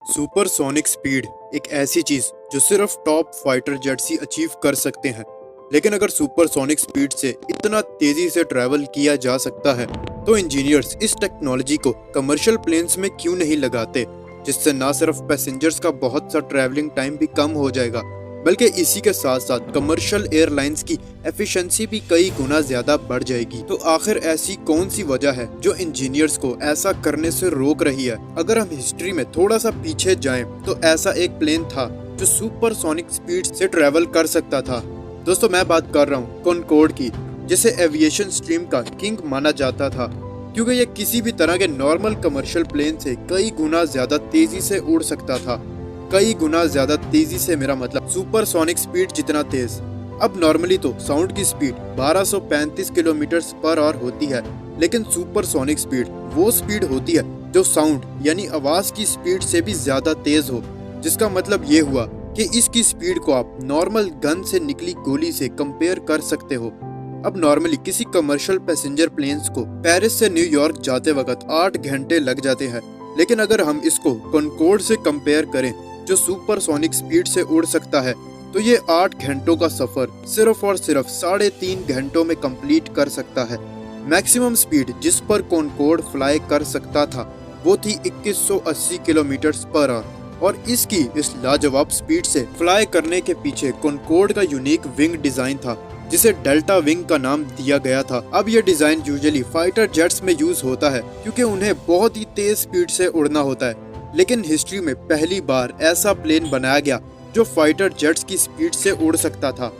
Supersonic speed एक ऐसी चीज जो सिर्फ टॉप फाइटर जेट्स ही अचीव कर सकते हैं। लेकिन अगर सुपरसोनिक स्पीड से इतना तेजी से ट्रैवल किया जा सकता है तो इंजीनियर्स इस टेक्नोलॉजी को कमर्शियल प्लेन्स में क्यों नहीं लगाते, जिससे ना सिर्फ पैसेंजर्स का बहुत सा ट्रैवलिंग टाइम भी कम हो जाएगा बल्कि इसी के साथ साथ कमर्शियल एयरलाइंस की एफिशिएंसी भी कई गुना ज्यादा बढ़ जाएगी। तो आखिर ऐसी कौन सी वजह है जो इंजीनियर्स को ऐसा करने से रोक रही है? अगर हम हिस्ट्री में थोड़ा सा पीछे जाएं तो ऐसा एक प्लेन था जो सुपरसोनिक स्पीड से ट्रेवल कर सकता था। दोस्तों, मैं बात कर रहा हूँ कॉनकॉर्ड की, जिसे एविएशन स्ट्रीम का किंग माना जाता था क्योंकि ये किसी भी तरह के नॉर्मल कमर्शियल प्लेन से कई गुना ज्यादा तेजी से उड़ सकता था। कई गुना ज्यादा तेजी से मेरा मतलब सुपरसोनिक स्पीड जितना तेज। अब नॉर्मली तो साउंड की स्पीड 1235 किलोमीटर पर आवर होती है, लेकिन सुपरसोनिक स्पीड वो स्पीड होती है जो साउंड यानी आवाज की स्पीड से भी ज्यादा तेज हो, जिसका मतलब ये हुआ कि इसकी स्पीड को आप नॉर्मल गन से निकली गोली से कंपेयर कर सकते हो। अब नॉर्मली किसी कमर्शियल पैसेंजर प्लेन्स को पेरिस से न्यूयॉर्क जाते वक्त 8 घंटे लग जाते हैं, लेकिन अगर हम इसको कॉनकॉर्ड से कंपेयर करें जो सुपरसोनिक स्पीड से उड़ सकता है तो ये 8 घंटों का सफर सिर्फ और सिर्फ 3.5 घंटों में कंप्लीट कर सकता है। मैक्सिमम स्पीड जिस पर कॉनकॉर्ड फ्लाई कर सकता था वो थी 2180 किलोमीटर पर आवर, और इसकी इस लाजवाब स्पीड से फ्लाई करने के पीछे कॉनकॉर्ड का यूनिक विंग डिजाइन था जिसे डेल्टा विंग का नाम दिया गया था। अब यह डिजाइन यूजुअली फाइटर जेट्स में यूज होता है क्योंकि उन्हें बहुत ही तेज स्पीड से उड़ना होता है, लेकिन हिस्ट्री में पहली बार ऐसा प्लेन बनाया गया जो फाइटर जेट्स की स्पीड से उड़ सकता था।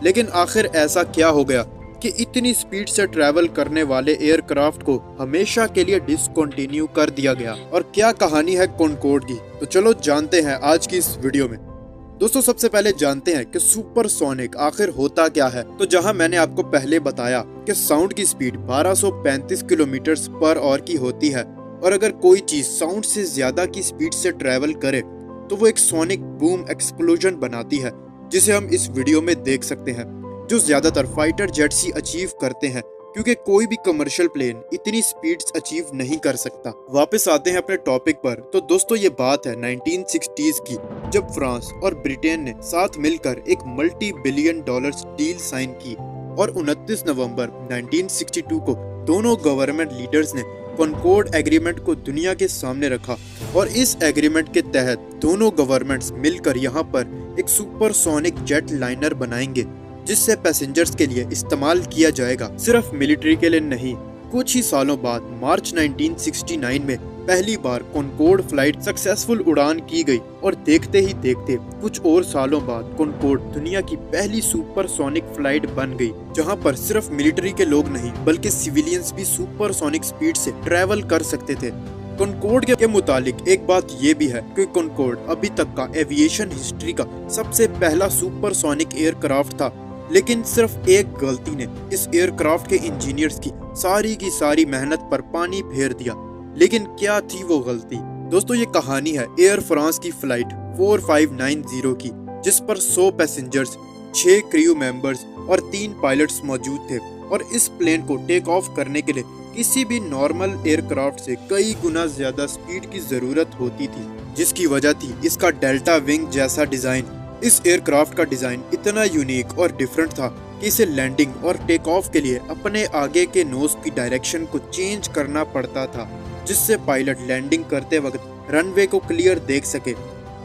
लेकिन आखिर ऐसा क्या हो गया कि इतनी स्पीड से ट्रैवल करने वाले एयरक्राफ्ट को हमेशा के लिए डिसकंटिन्यू कर दिया गया, और क्या कहानी है कॉनकॉर्ड की? तो चलो जानते हैं आज की इस वीडियो में। दोस्तों, सबसे पहले जानते हैं कि सुपरसोनिक आखिर होता क्या है। तो जहां मैंने आपको पहले बताया कि साउंड की स्पीड 1235 किलोमीटर पर आवर की होती है, और अगर कोई चीज साउंड से ज्यादा की स्पीड से ट्रैवल करे तो वो एक सोनिक बूम एक्सप्लोजन बनाती है, जिसे हम इस वीडियो में देख सकते हैं, जो ज्यादातर फाइटर जेट्स ही अचीव करते हैं क्योंकि कोई भी कमर्शियल प्लेन इतनी स्पीड्स अचीव नहीं कर सकता। वापस आते हैं अपने टॉपिक पर। तो दोस्तों, ये बात है 1960s की, जब फ्रांस और ब्रिटेन ने साथ मिलकर एक multi billion dollars deal sign की, और 29 नवंबर 1962 को दोनों गवर्नमेंट लीडर्स ने कॉनकॉर्ड एग्रीमेंट को दुनिया के सामने रखा, और इस एग्रीमेंट के तहत दोनों गवर्नमेंट्स मिलकर यहाँ पर एक सुपरसोनिक जेट लाइनर बनाएंगे जिससे पैसेंजर्स के लिए इस्तेमाल किया जाएगा, सिर्फ मिलिट्री के लिए नहीं। कुछ ही सालों बाद मार्च 1969 में पहली बार कॉनकॉर्ड फ्लाइट सक्सेसफुल उड़ान की गई, और देखते ही देखते कुछ और सालों बाद कॉनकॉर्ड दुनिया की पहली सुपरसोनिक फ्लाइट बन गई, जहां पर सिर्फ मिलिट्री के लोग नहीं बल्कि सिविलियंस भी सुपरसोनिक स्पीड से ट्रैवल कर सकते थे। कॉनकॉर्ड के मुतालिक एक बात ये भी है कि कॉनकॉर्ड अभी तक का एविएशन हिस्ट्री का सबसे पहला सुपरसोनिक एयरक्राफ्ट था, लेकिन सिर्फ एक गलती ने इस एयरक्राफ्ट के इंजीनियर्स की सारी मेहनत पर पानी फेर दिया। लेकिन क्या थी वो गलती? दोस्तों, ये कहानी है एयर फ्रांस की फ्लाइट 4590 की, जिस पर 100 पैसेंजर्स, 6 क्रू मेंबर्स और 3 पायलट्स मौजूद थे, और इस प्लेन को टेक ऑफ करने के लिए किसी भी नॉर्मल एयरक्राफ्ट से कई गुना ज्यादा स्पीड की जरूरत होती थी, जिसकी वजह थी इसका डेल्टा विंग जैसा डिजाइन। इस एयरक्राफ्ट का डिजाइन इतना यूनिक और डिफरेंट था कि इसे लैंडिंग और टेक ऑफ के लिए अपने आगे के नोज की डायरेक्शन को चेंज करना पड़ता था, जिससे पायलट लैंडिंग करते वक्त रनवे को क्लियर देख सके।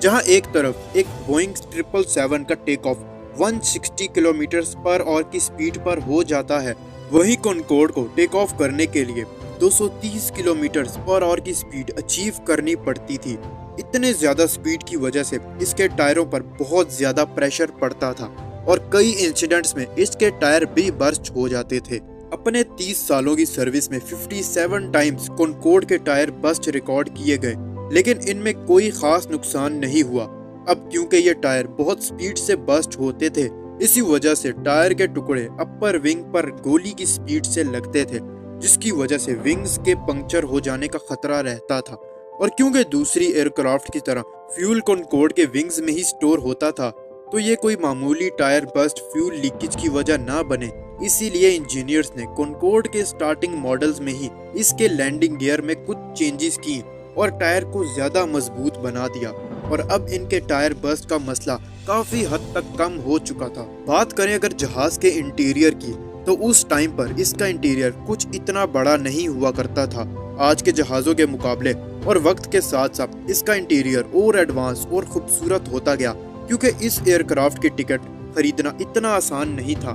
जहां एक तरफ एक बोइंग 777 का take off 160 kilometre per hour की स्पीड पर हो जाता है, वहीं कॉनकॉर्ड को टेक ऑफ करने के लिए 230 किलोमीटर पर आवर की स्पीड अचीव करनी पड़ती थी। इतने ज्यादा स्पीड की वजह से इसके टायरों पर बहुत ज्यादा प्रेशर पड़ता था, और कई इंसिडेंट्स में इसके टायर भी बर्स्ट हो जाते थे। अपने 30 सालों की सर्विस में 57 टाइम्स कॉनकॉर्ड के टायर बर्स्ट रिकॉर्ड किए गए, लेकिन इनमें कोई खास नुकसान नहीं हुआ। अब क्योंकि ये टायर बहुत स्पीड से बर्स्ट होते थे, इसी वजह से टायर के टुकड़े अपर विंग पर गोली की स्पीड से लगते थे, जिसकी वजह से विंग्स के पंक्चर हो जाने का खतरा रहता था। और क्योंकि दूसरी एयरक्राफ्ट की तरह फ्यूल कॉनकॉर्ड के विंग्स में ही स्टोर होता था, तो ये कोई मामूली टायर बस्ट फ्यूल लीकेज की वजह ना बने, इसीलिए इंजीनियर्स ने कॉनकॉर्ड के स्टार्टिंग मॉडल्स में ही इसके लैंडिंग गियर में कुछ चेंजेस किए, और टायर को ज्यादा मजबूत बना दिया और अब इनके टायर बर्स्ट का मसला काफी हद तक कम हो चुका था। बात करें अगर जहाज के इंटीरियर की, तो उस टाइम पर इसका इंटीरियर कुछ इतना बड़ा नहीं हुआ करता था आज के जहाजों के मुकाबले, और वक्त के साथ साथ इसका इंटीरियर और एडवांस और खूबसूरत होता गया क्योंकि इस एयरक्राफ्ट की टिकट खरीदना इतना आसान नहीं था।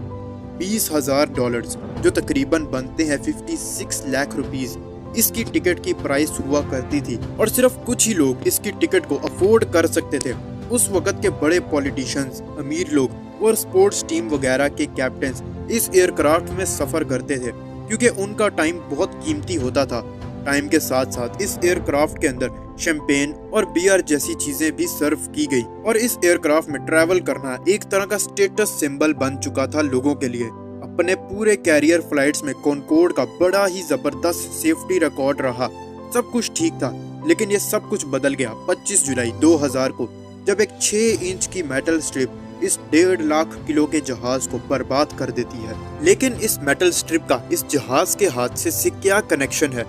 $20,000 जो तकरीबन बनते हैं 56 लाख रुपीस इसकी टिकट की प्राइस हुआ करती थी और सिर्फ कुछ ही लोग इसकी टिकट को अफोर्ड कर सकते थे। उस वक्त के बड़े पॉलिटिशियंस, अमीर लोग और स्पोर्ट्स टीम वगैरह के कैप्टन्स इस एयरक्राफ्ट में सफर करते थे क्योंकि उनका टाइम बहुत कीमती होता था। टाइम के साथ साथ इस एयरक्राफ्ट के अंदर शैंपेन और बियर जैसी चीजें भी सर्व की गई और इस एयरक्राफ्ट में ट्रैवल करना एक तरह का स्टेटस सिंबल बन चुका था लोगों के लिए। अपने पूरे कैरियर फ्लाइट्स में कॉनकॉर्ड का बड़ा ही जबरदस्त सेफ्टी रिकॉर्ड रहा। सब कुछ ठीक था, लेकिन ये सब कुछ बदल गया 25 जुलाई 2000 को, जब एक 6 इंच की मेटल स्ट्रिप इस 1.5 लाख किलो के जहाज को बर्बाद कर देती है। लेकिन इस मेटल स्ट्रिप का इस जहाज के हादसे से क्या कनेक्शन है?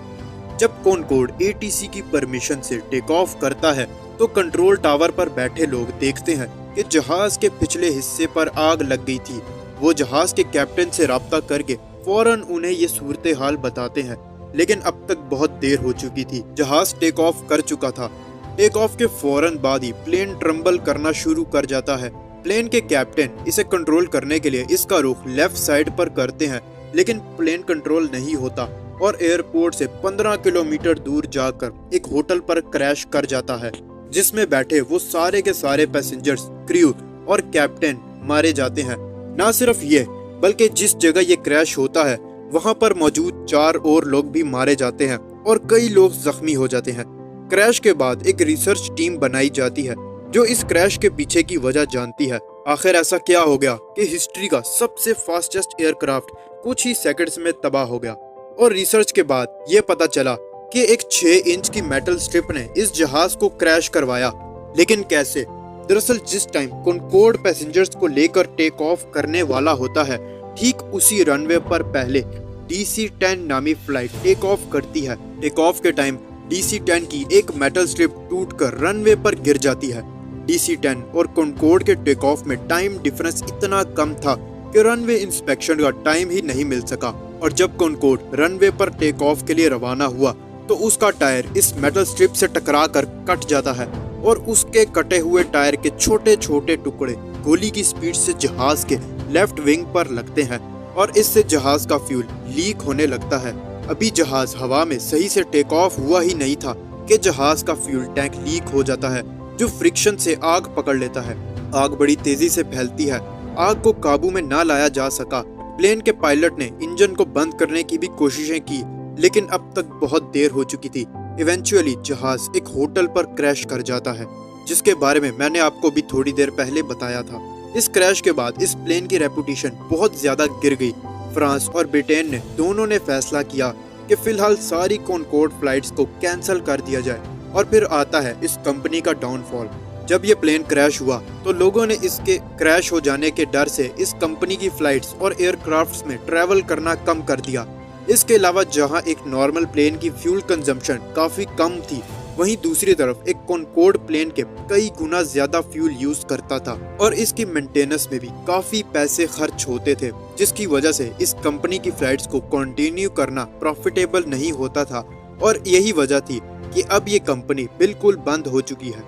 जब कॉनकॉर्ड ATC की परमिशन से टेक ऑफ करता है तो कंट्रोल टावर पर बैठे लोग देखते हैं कि जहाज के पिछले हिस्से पर आग लग गई थी। वो जहाज के कैप्टन से राब्ता करके फौरन उन्हें ये सूरत हाल बताते हैं, लेकिन अब तक बहुत देर हो चुकी थी। जहाज टेक ऑफ कर चुका था। टेक ऑफ के फौरन बाद ही प्लेन ट्रम्बल करना शुरू कर जाता है। प्लेन के कैप्टन इसे कंट्रोल करने के लिए इसका रुख लेफ्ट साइड पर करते हैं, लेकिन प्लेन कंट्रोल नहीं होता और एयरपोर्ट से 15 किलोमीटर दूर जाकर एक होटल पर क्रैश कर जाता है, जिसमें बैठे वो सारे के सारे पैसेंजर्स, क्रू और कैप्टन मारे जाते हैं। ना सिर्फ ये, बल्कि जिस जगह ये क्रैश होता है वहां पर मौजूद 4 और लोग भी मारे जाते हैं और कई लोग जख्मी हो जाते हैं। क्रैश के बाद एक रिसर्च टीम बनाई जाती है जो इस क्रैश के पीछे की वजह जानती है। आखिर ऐसा क्या हो गया कि हिस्ट्री का सबसे फास्टेस्ट एयरक्राफ्ट कुछ ही सेकंड्स में तबाह हो गया। और रिसर्च के बाद ये पता चला कि एक 6 इंच की मेटल स्ट्रिप ने इस जहाज को क्रैश करवाया। लेकिन कैसे? दरअसल जिस टाइम कॉनकॉर्ड पैसेंजर्स को लेकर टेक ऑफ करने वाला होता है, ठीक उसी रनवे पर पहले DC-10 नामी फ्लाइट टेक ऑफ करती है। टेक ऑफ के टाइम DC-10 की एक मेटल स्ट्रिप टूटकर रनवे पर गिर जाती है। DC-10 और कॉनकॉर्ड के टेक ऑफ में टाइम डिफरेंस इतना कम था कि रनवे इंस्पेक्शन का टाइम ही नहीं मिल सका। और जब कॉनकॉर्ड रनवे पर टेक ऑफ के लिए रवाना हुआ तो उसका टायर इस मेटल स्ट्रिप से टकरा कर कट जाता है और उसके कटे हुए टायर के छोटे छोटे टुकड़े गोली की स्पीड से जहाज के लेफ्ट विंग पर लगते हैं और इससे जहाज का फ्यूल लीक होने लगता है। अभी जहाज हवा में सही से टेक ऑफ हुआ ही नहीं था कि जहाज का फ्यूल टैंक लीक हो जाता है, जो फ्रिक्शन से आग पकड़ लेता है। आग बड़ी तेजी से फैलती है। आग को काबू में ना लाया जा सका। प्लेन के पायलट ने इंजन को बंद करने की भी कोशिशें की, लेकिन अब तक बहुत देर हो चुकी थी। इवेंचुअली जहाज एक होटल पर क्रैश कर जाता है, जिसके बारे में मैंने आपको भी थोड़ी देर पहले बताया था। इस क्रैश के बाद इस प्लेन की रेपुटेशन बहुत ज्यादा गिर गई। फ्रांस और ब्रिटेन ने दोनों ने फैसला किया कि फिलहाल सारी कॉनकॉर्ड फ्लाइट्स को कैंसिल कर दिया जाए। और फिर आता है इस कंपनी का डाउनफॉल। जब ये प्लेन क्रैश हुआ तो लोगों ने इसके क्रैश हो जाने के डर से इस कंपनी की फ्लाइट्स और एयरक्राफ्ट्स में ट्रैवल करना कम कर दिया। इसके अलावा जहां एक नॉर्मल प्लेन की फ्यूल कंजम्पशन काफी कम थी, वहीं दूसरी तरफ एक कॉनकॉर्ड प्लेन के कई गुना ज्यादा फ्यूल यूज करता था और इसकी मेंटेनेंस में भी काफी पैसे खर्च होते थे, जिसकी वजह से इस कंपनी की फ्लाइट्स को कंटिन्यू करना प्रॉफिटेबल नहीं होता था। और यही वजह थी कि अब ये कंपनी बिल्कुल बंद हो चुकी है।